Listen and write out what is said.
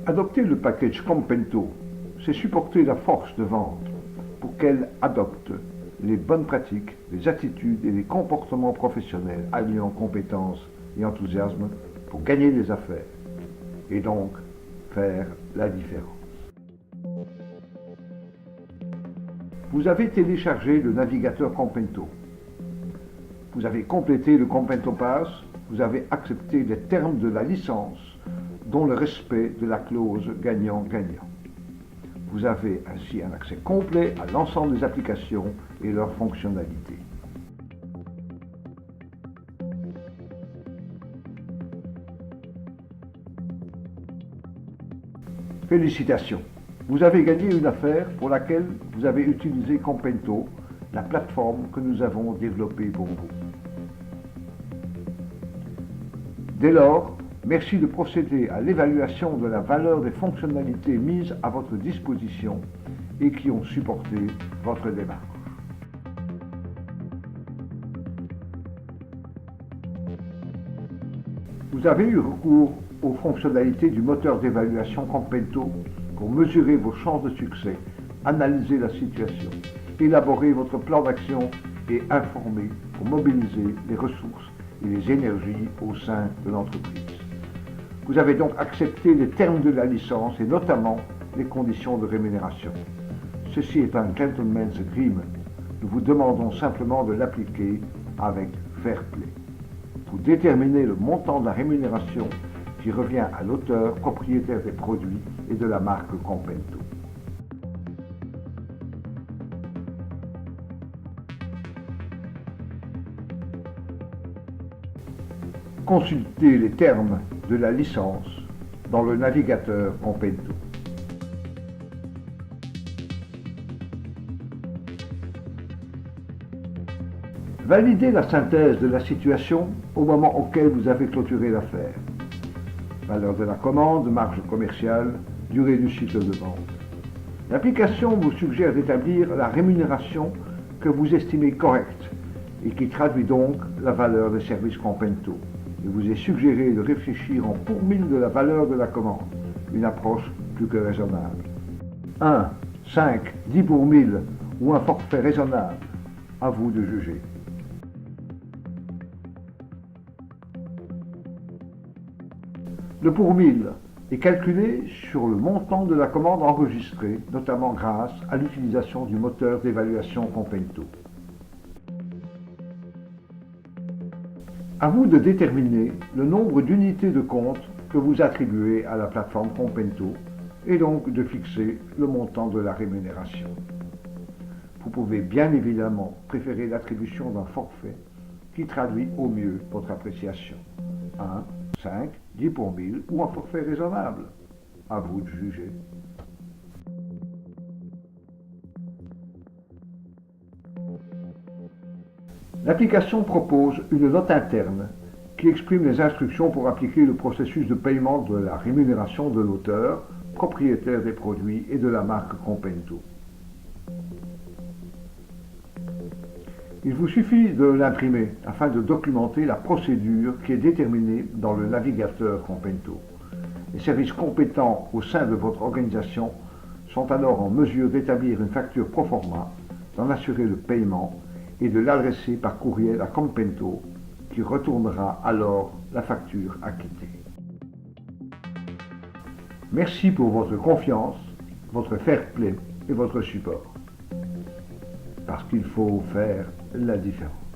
Adopter le package Compento, c'est supporter la force de vente pour qu'elle adopte les bonnes pratiques, les attitudes et les comportements professionnels alliant compétences et enthousiasme pour gagner des affaires et donc faire la différence. Vous avez téléchargé le navigateur Compento. Vous avez complété le Compento Pass. Vous avez accepté les termes de la licence, dont le respect de la clause gagnant-gagnant. Vous avez ainsi un accès complet à l'ensemble des applications et leurs fonctionnalités. Félicitations! Vous avez gagné une affaire pour laquelle vous avez utilisé Compento, la plateforme que nous avons développée pour vous. Dès lors, merci de procéder à l'évaluation de la valeur des fonctionnalités mises à votre disposition et qui ont supporté votre démarche. Vous avez eu recours aux fonctionnalités du moteur d'évaluation Compento pour mesurer vos chances de succès, analyser la situation, élaborer votre plan d'action et informer pour mobiliser les ressources et les énergies au sein de l'entreprise. Vous avez donc accepté les termes de la licence et notamment les conditions de rémunération. Ceci est un gentleman's agreement. Nous vous demandons simplement de l'appliquer avec fair play. Vous déterminez le montant de la rémunération qui revient à l'auteur propriétaire des produits et de la marque Compento. Consultez les termes de la licence dans le navigateur Compento. Validez la synthèse de la situation au moment auquel vous avez clôturé l'affaire. Valeur de la commande, marge commerciale, durée du cycle de vente. L'application vous suggère d'établir la rémunération que vous estimez correcte et qui traduit donc la valeur des services Compento. Il vous est suggéré de réfléchir en pour mille de la valeur de la commande, une approche plus que raisonnable. 1, 5, 10 pour 1000 ou un forfait raisonnable, à vous de juger. Le pour 1000 est calculé sur le montant de la commande enregistrée, notamment grâce à l'utilisation du moteur d'évaluation Compento. À vous de déterminer le nombre d'unités de compte que vous attribuez à la plateforme Compento et donc de fixer le montant de la rémunération. Vous pouvez bien évidemment préférer l'attribution d'un forfait qui traduit au mieux votre appréciation. 1, 5, 10 pour 1000 ou un forfait raisonnable. À vous de juger. L'application propose une note interne qui exprime les instructions pour appliquer le processus de paiement de la rémunération de l'auteur, propriétaire des produits et de la marque Compento. Il vous suffit de l'imprimer afin de documenter la procédure qui est déterminée dans le navigateur Compento. Les services compétents au sein de votre organisation sont alors en mesure d'établir une facture pro forma, d'en assurer le paiement et de l'adresser par courriel à Compento qui retournera alors la facture acquittée. Merci pour votre confiance, votre fair play et votre support. Parce qu'il faut faire la différence.